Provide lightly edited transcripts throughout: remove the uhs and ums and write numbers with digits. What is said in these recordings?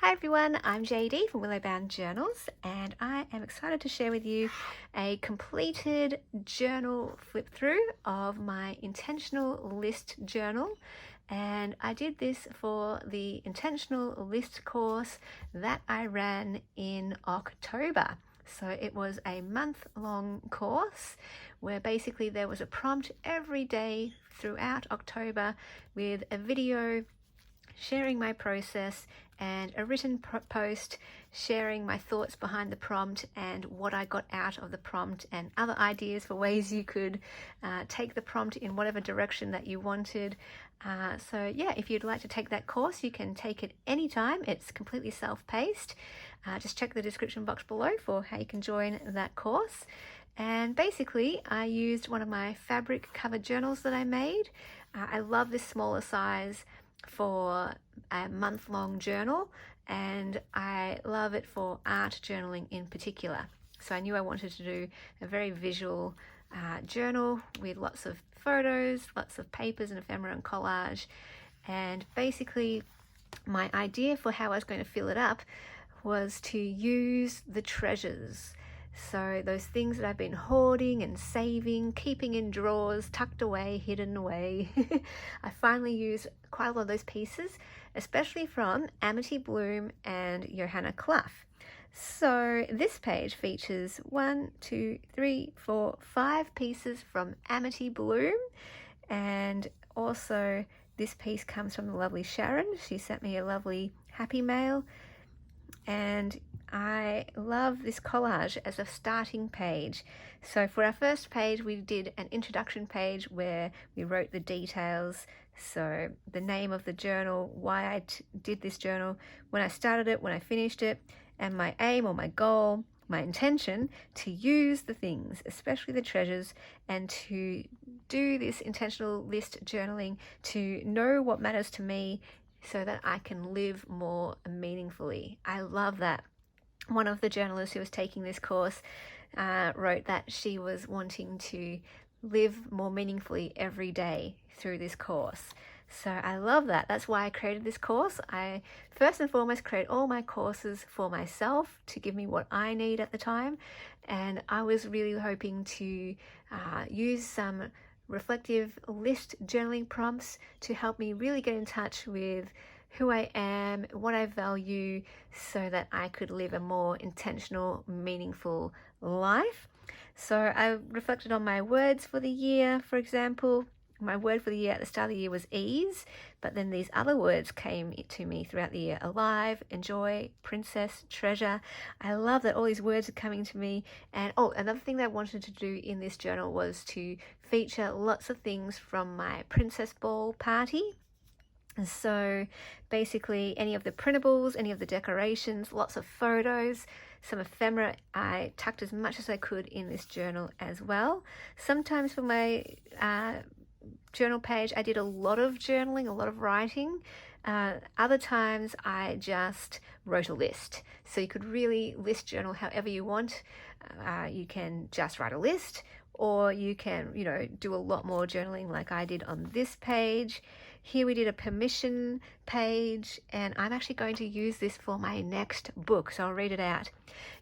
Hi everyone, I'm JD from Willowbound Journals, and I am excited to share with you a completed journal flip through of my intentional list journal. And I did this for the intentional list course that I ran in October. So it was a month-long course where basically there was a prompt every day throughout October with a video sharing my process and a written post sharing my thoughts behind the prompt and what I got out of the prompt and other ideas for ways you could take the prompt in whatever direction that you wanted. So yeah, if you'd like to take that course, you can take it anytime. It's completely self-paced. Just check the description box below for how you can join that course. And basically I used one of my fabric covered journals that I made. I love this smaller size for a month-long journal, and I love it for art journaling in particular. So I knew I wanted to do a very visual journal with lots of photos, lots of papers and ephemera and collage. And basically my idea for how I was going to fill it up was to use the treasures. So those things that I've been hoarding and saving, keeping in drawers, tucked away, hidden away. I finally used quite a lot of those pieces, especially from Amity Bloom and Johanna Clough. So this page features 5 pieces from Amity Bloom, and also this piece comes from the lovely Sharon. She sent me a lovely happy mail, and I love this collage as a starting page. So for our first page, we did an introduction page where we wrote the details. So the name of the journal, why I did this journal, when I started it, when I finished it, and my aim or my goal, my intention to use the things, especially the treasures, and to do this intentional list journaling to know what matters to me so that I can live more meaningfully. I love that. One of the journalists who was taking this course wrote that she was wanting to live more meaningfully every day through this course. So I love that. That's why I created this course. I first and foremost create all my courses for myself to give me what I need at the time. And I was really hoping to use some reflective list journaling prompts to help me really get in touch with who I am, what I value, so that I could live a more intentional, meaningful life. So I reflected on my words for the year. For example, my word for the year at the start of the year was ease, but then these other words came to me throughout the year: alive, enjoy, princess, treasure. I love that all these words are coming to me. And another thing that I wanted to do in this journal was to feature lots of things from my princess ball party. And so basically any of the printables, any of the decorations, lots of photos, some ephemera, I tucked as much as I could in this journal as well. Sometimes for my journal page, I did a lot of journaling, a lot of writing. Other times I just wrote a list. So you could really list journal however you want. You can just write a list, or you can, do a lot more journaling like I did on this page. Here we did a permission page, and I'm actually going to use this for my next book, so I'll read it out.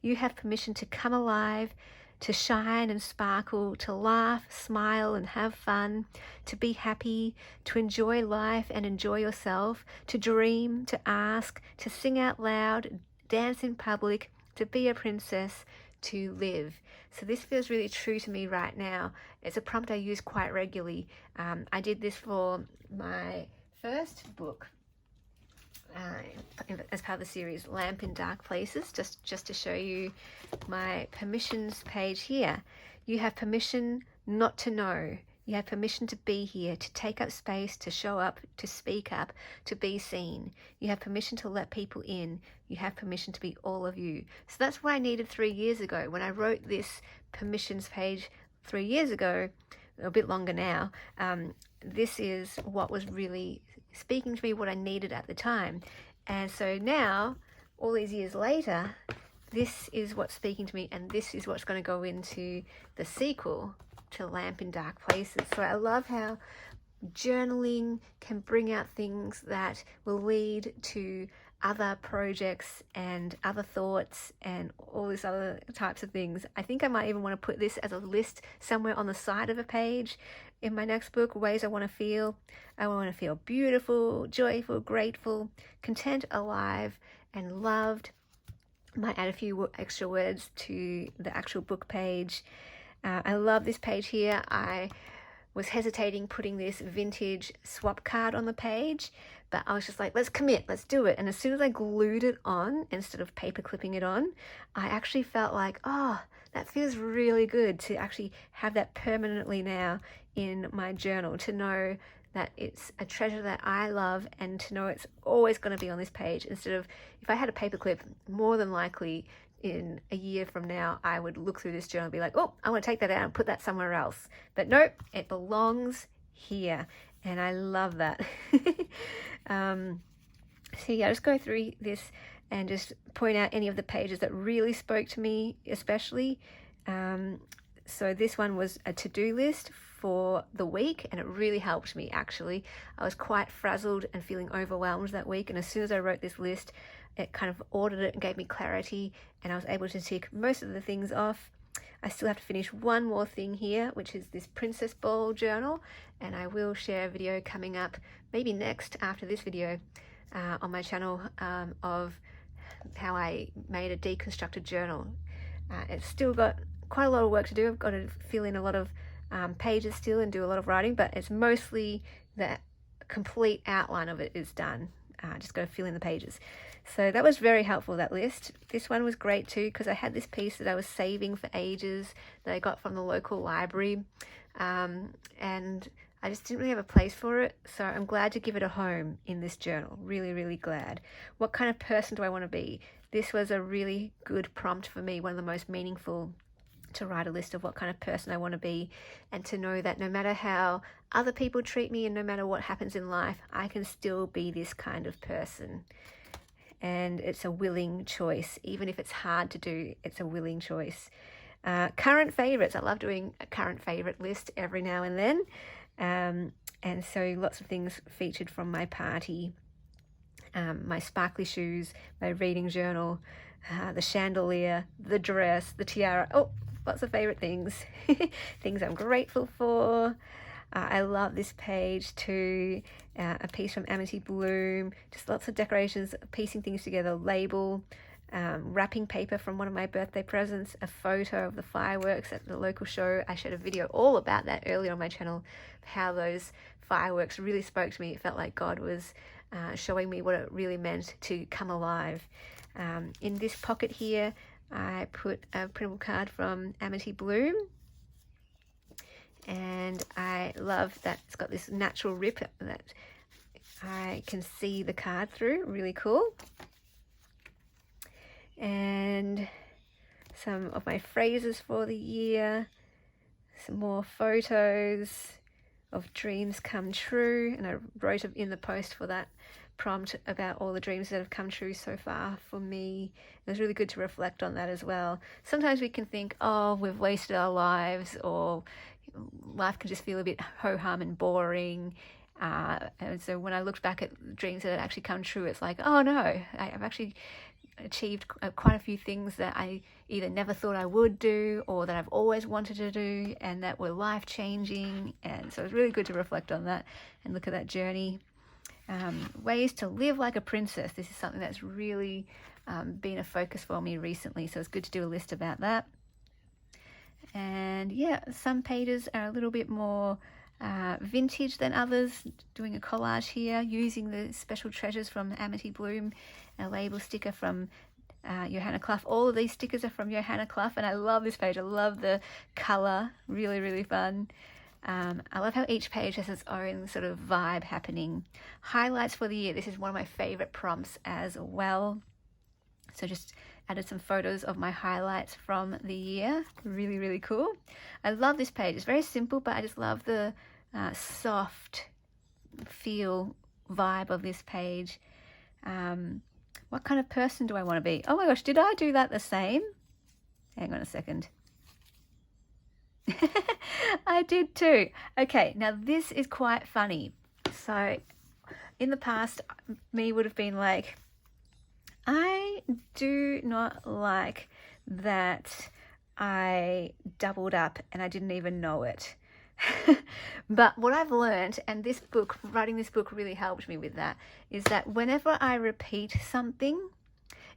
You have permission to come alive, to shine and sparkle, to laugh, smile and have fun, to be happy, to enjoy life and enjoy yourself, to dream, to ask, to sing out loud, dance in public, to be a princess, to live. So this feels really true to me right now. It's a prompt I use quite regularly. I did this for my first book as part of the series Lamp in Dark Places, just to show you my permissions page here. You have permission not to know. You have permission to be here, to take up space, to show up, to speak up, to be seen. You have permission to let people in. You have permission to be all of you. So that's what I needed 3 years ago. When I wrote this permissions page 3 years ago, a bit longer now, this is what was really speaking to me, what I needed at the time. And so now, all these years later, this is what's speaking to me, and this is what's going to go into the sequel to Lamp in Dark Places. So I love how journaling can bring out things that will lead to other projects and other thoughts and all these other types of things. I think I might even want to put this as a list somewhere on the side of a page in my next book, ways I want to feel. I want to feel beautiful, joyful, grateful, content, alive, and loved. Might add a few extra words to the actual book page. I love this page here. I was hesitating putting this vintage swap card on the page, but I was just like, let's commit, let's do it. And as soon as I glued it on instead of paper clipping it on, I actually felt like, oh, that feels really good to actually have that permanently now in my journal, to know that it's a treasure that I love, and to know it's always going to be on this page. Instead of, if I had a paperclip, more than likely in a year from now, I would look through this journal and be like, oh, I want to take that out and put that somewhere else. But nope, it belongs here. And I love that. So yeah, I'll just go through this and just point out any of the pages that really spoke to me, especially. So this one was a to-do list for the week, and it really helped me, actually. I was quite frazzled and feeling overwhelmed that week, and as soon as I wrote this list, it kind of ordered it and gave me clarity, and I was able to tick most of the things off. I still have to finish one more thing here, which is this Princess Ball journal, and I will share a video coming up, maybe next after this video, on my channel, of how I made a deconstructed journal. It's still got quite a lot of work to do. I've got to fill in a lot of pages still and do a lot of writing, but it's mostly the complete outline of it is done. Just got to fill in the pages. So that was very helpful, that list. This one was great too, because I had this piece that I was saving for ages that I got from the local library, and I just didn't really have a place for it, so I'm glad to give it a home in this journal. Really, really glad. What kind of person do I want to be? This was a really good prompt for me, one of the most meaningful, to write a list of what kind of person I want to be, and to know that no matter how other people treat me and no matter what happens in life, I can still be this kind of person. And it's a willing choice. Even if it's hard to do, it's a willing choice. Current favorites. I love doing a current favorite list every now and then. And so lots of things featured from my party. My sparkly shoes, my reading journal, the chandelier, the dress, the tiara. Oh, lots of favorite things. Things I'm grateful for. I love this page too. A piece from Amity Bloom, just lots of decorations, piecing things together, label, wrapping paper from one of my birthday presents, a photo of the fireworks at the local show. I shared a video all about that earlier on my channel, how those fireworks really spoke to me. It felt like God was showing me what it really meant to come alive. In this pocket here, I put a printable card from Amity Bloom, and I love that it's got this natural rip that I can see the card through. Really cool. And some of my phrases for the year, some more photos of dreams come true, and I wrote in the post for that prompt about all the dreams that have come true so far for me. It was really good to reflect on that as well. Sometimes we can think, oh, we've wasted our lives, or life can just feel a bit ho-hum and boring. And so when I looked back at dreams that had actually come true, it's like, oh no, I've actually achieved quite a few things that I either never thought I would do, or that I've always wanted to do, and that were life-changing. And so it's really good to reflect on that and look at that journey. Ways to live like a princess. This is something that's really been a focus for me recently, so it's good to do a list about that. And yeah, some pages are a little bit more vintage than others. Doing a collage here using the special treasures from Amity Bloom, a label sticker from Johanna Clough. All of these stickers are from Johanna Clough, and I love this page. I love the color. Really, really fun. I love how each page has its own sort of vibe happening. Highlights for the year. This is one of my favorite prompts as well. So just added some photos of my highlights from the year. Really, really cool. I love this page. It's very simple, but I just love the soft feel vibe of this page. What kind of person do I want to be? Oh my gosh, did I do that the same? Hang on a second. I did too. Okay, now this is quite funny. So in the past, me would have been like, I do not like that I doubled up and I didn't even know it. But what I've learned, and writing this book really helped me with that, is that whenever I repeat something,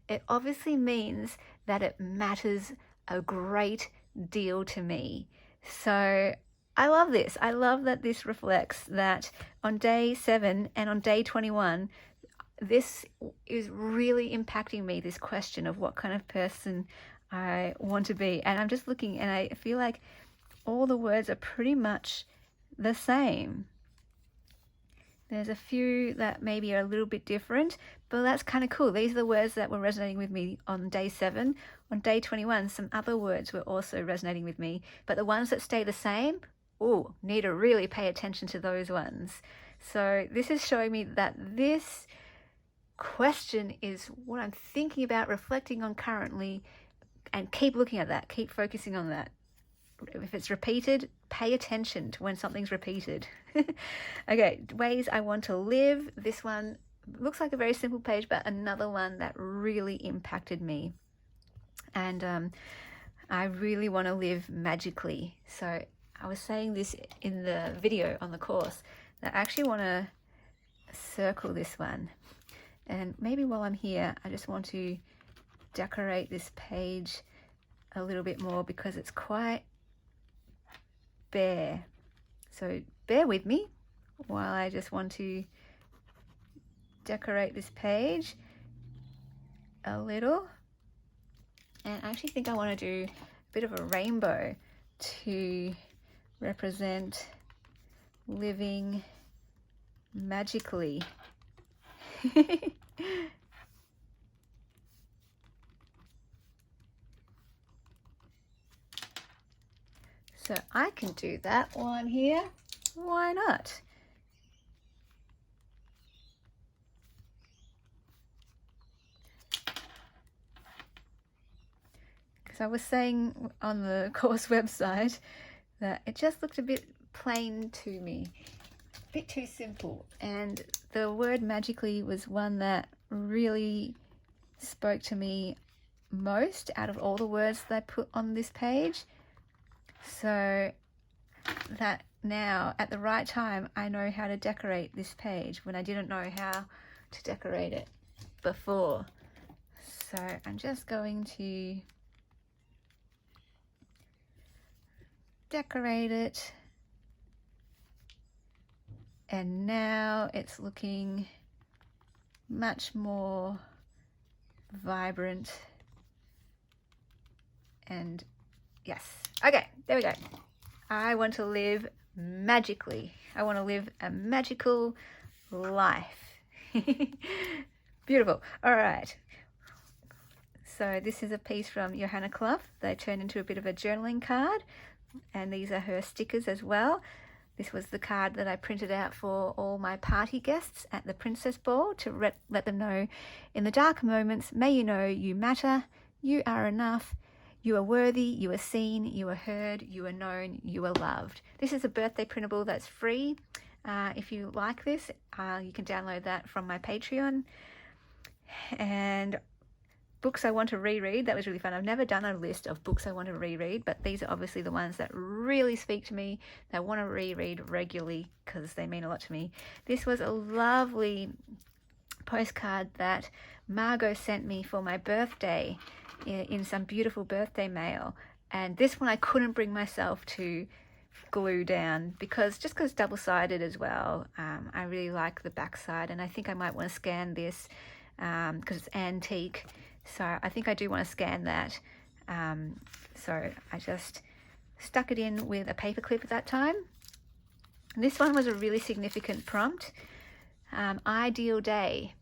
it obviously means that it matters a great deal to me. So I love this. I love that this reflects that on day 7 and on day 21, this is really impacting me, this question of what kind of person I want to be. And I'm just looking and I feel like all the words are pretty much the same. There's a few that maybe are a little bit different, but that's kind of cool. These are the words that were resonating with me on day 7. On day 21, some other words were also resonating with me, but the ones that stay the same, need to really pay attention to those ones. So this is showing me that this question is what I'm thinking about, reflecting on currently, and keep looking at that, keep focusing on that. If it's repeated, pay attention to when something's repeated. Okay, ways I want to live. This one looks like a very simple page, but another one that really impacted me. And I really want to live magically. So I was saying this in the video on the course, that I actually want to circle this one. And maybe while I'm here, I just want to decorate this page a little bit more because it's quite bare. So bear with me while I just want to decorate this page a little. And I actually think I want to do a bit of a rainbow to represent living magically. So I can do that one here. Why not? Because I was saying on the course website that it just looked a bit plain to me, a bit too simple. And the word magically was one that really spoke to me most out of all the words that I put on this page. So that now at the right time I know how to decorate this page when I didn't know how to decorate it before. So I'm just going to decorate it, and now it's looking much more vibrant. And yes, okay, there we go. I want to live magically. I want to live a magical life. Beautiful. All right. So this is a piece from Johanna Clough. They turned into a bit of a journaling card, and these are her stickers as well. This was the card that I printed out for all my party guests at the Princess Ball to let them know, in the dark moments, may you know you matter, you are enough, you are worthy, you are seen, you are heard, you are known, you are loved. This is a birthday printable that's free. If you like this, you can download that from my Patreon. And books I want to reread, that was really fun. I've never done a list of books I want to reread, but these are obviously the ones that really speak to me, that I want to reread regularly because they mean a lot to me. This was a lovely postcard that Margot sent me for my birthday in some beautiful birthday mail, and this one I couldn't bring myself to glue down because double-sided as well. I really like the back side, and I think I might want to scan this because it's antique, so I think I do want to scan that. So I just stuck it in with a paper clip at that time. And this one was a really significant prompt, ideal day.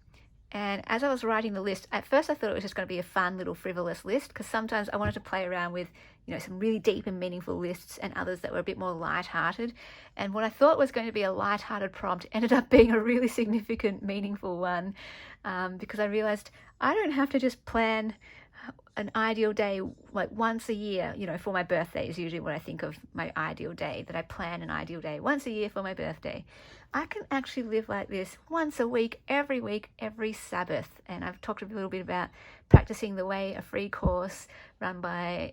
And as I was writing the list, at first I thought it was just going to be a fun little frivolous list, because sometimes I wanted to play around with, some really deep and meaningful lists, and others that were a bit more light-hearted. And what I thought was going to be a light-hearted prompt ended up being a really significant, meaningful one, because I realized I don't have to just plan an ideal day, like once a year, for my birthday is usually what I think of my ideal day, that I plan an ideal day once a year for my birthday. I can actually live like this once a week, every Sabbath. And I've talked a little bit about Practicing the Way, a free course run by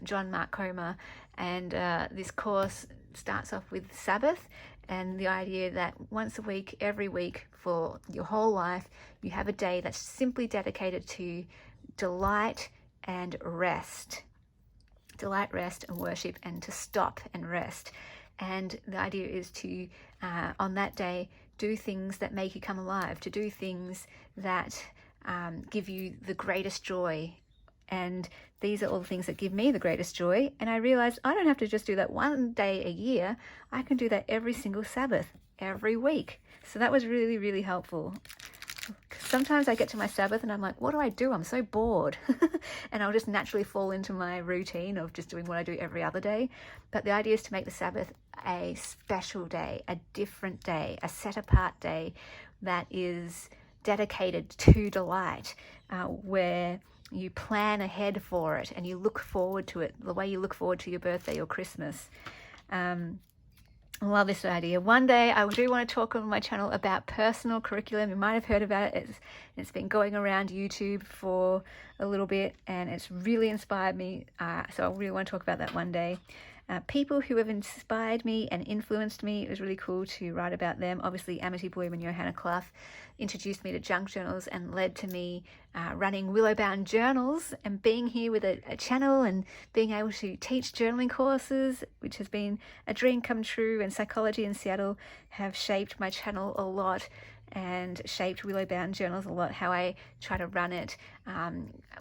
John Mark Comer. And this course starts off with Sabbath, and the idea that once a week, every week for your whole life, you have a day that's simply dedicated to delight and rest. Delight, rest, and worship, and to stop and rest. And the idea is to, on that day, do things that make you come alive, to do things that give you the greatest joy. And these are all the things that give me the greatest joy. And I realized I don't have to just do that one day a year. I can do that every single Sabbath, every week. So that was really, really helpful. Sometimes I get to my Sabbath and I'm like, what do I do? I'm so bored. And I'll just naturally fall into my routine of just doing what I do every other day. But the idea is to make the Sabbath a special day, a different day, a set apart day that is dedicated to delight, where you plan ahead for it and you look forward to it the way you look forward to your birthday or Christmas. I love this idea. One day I do want to talk on my channel about personal curriculum. You might have heard about it. It's been going around YouTube for a little bit, and it's really inspired me. So I really want to talk about that one day. People who have inspired me and influenced me, it was really cool to write about them. Obviously, Amity Bloom and Johanna Clough introduced me to junk journals and led to me running Willowbound Journals and being here with a channel and being able to teach journaling courses, which has been a dream come true. And Psychology in Seattle have shaped my channel a lot and shaped Willowbound Journals a lot, how I try to run it,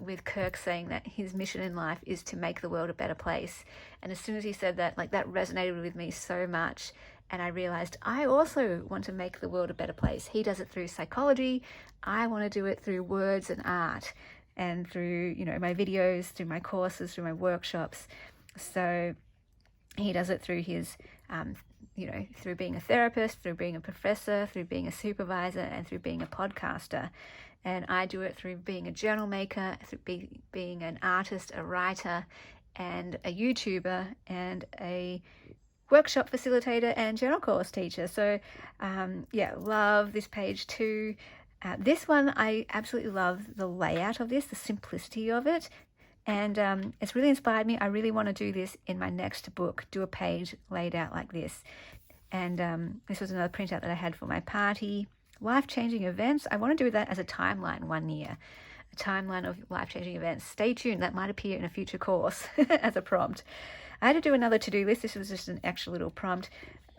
with Kirk saying that his mission in life is to make the world a better place. And as soon as he said that, like, that resonated with me so much. And I realized I also want to make the world a better place. He does it through psychology. I want to do it through words and art, and through, my videos, through my courses, through my workshops. So he does it through his, through being a therapist, through being a professor, through being a supervisor, and through being a podcaster. And I do it through being a journal maker, through being an artist, a writer, and a YouTuber, and a workshop facilitator and journal course teacher. So love this page too. This one, I absolutely love the layout of this, the simplicity of it. And it's really inspired me. I really want to do this in my next book, do a page laid out like this. And this was another printout that I had for my party. Life-changing events. I want to do that as a timeline one year. A timeline of life-changing events. Stay tuned. That might appear in a future course as a prompt. I had to do another to-do list. This was just an extra little prompt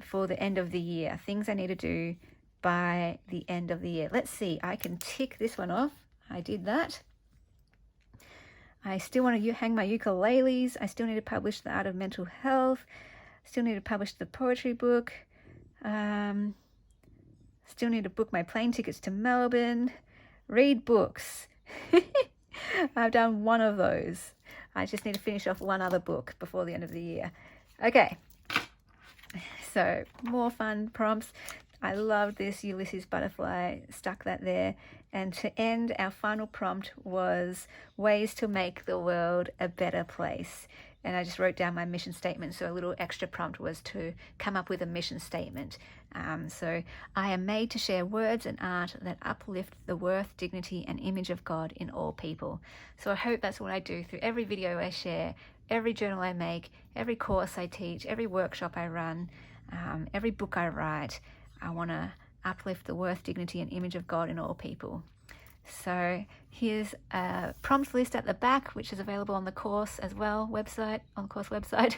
for the end of the year. Things I need to do by the end of the year. Let's see. I can tick this one off. I did that. I still want to hang my ukuleles. I still need to publish The Art of Mental Health. Still need to publish the poetry book. Still need to book my plane tickets to Melbourne. Read books. I've done one of those. I just need to finish off one other book before the end of the year. Okay. So more fun prompts. I love this Ulysses butterfly, stuck that there. And to end, our final prompt was ways to make the world a better place. And I just wrote down my mission statement. So a little extra prompt was to come up with a mission statement. So I am made to share words and art that uplift the worth, dignity, and image of God in all people. So I hope that's what I do through every video I share, every journal I make, every course I teach, every workshop I run, every book I write. I want to uplift the worth, dignity, and image of God in all people. So here's a prompt list at the back, which is available on the course as well, on the course website.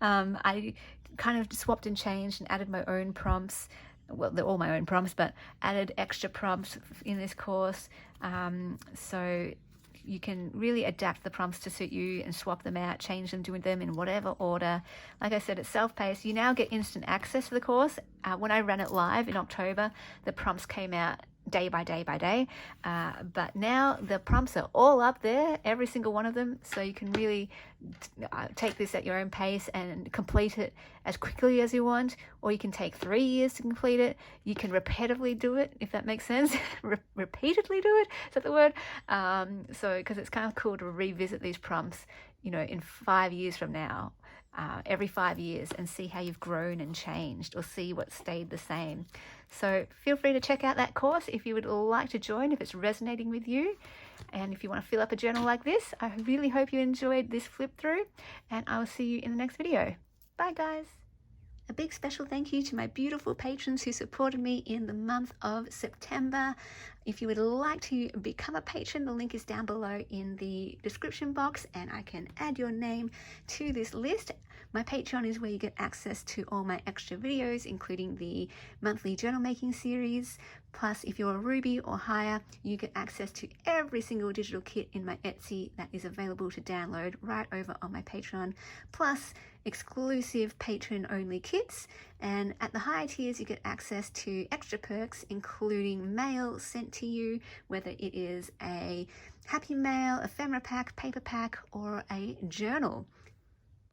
I kind of swapped and changed and added my own prompts. Well, they're all my own prompts, but added extra prompts in this course. So you can really adapt the prompts to suit you and swap them out, change them, do them in whatever order. Like I said, it's self-paced. You now get instant access to the course. When I ran it live in October, the prompts came out day by day by day. But now the prompts are all up there, every single one of them. So you can really take this at your own pace and complete it as quickly as you want, or you can take 3 years to complete it. You can repetitively do it, if that makes sense. Repeatedly do it, is that the word? So because it's kind of cool to revisit these prompts, you know, in 5 years from now, every 5 years, and see how you've grown and changed, or see what stayed the same. So feel free to check out that course if you would like to join, if it's resonating with you. And if you want to fill up a journal like this, I really hope you enjoyed this flip through, and I will see you in the next video. Bye guys. A big special thank you to my beautiful patrons who supported me in the month of September. If you would like to become a patron, the link is down below in the description box, and I can add your name to this list. My Patreon is where you get access to all my extra videos, including the monthly journal making series. Plus, if you're a Ruby or higher, you get access to every single digital kit in my Etsy that is available to download right over on my Patreon. Plus, exclusive patron-only kits. And at the higher tiers, you get access to extra perks, including mail sent to you, whether it is a happy mail, ephemera pack, paper pack, or a journal.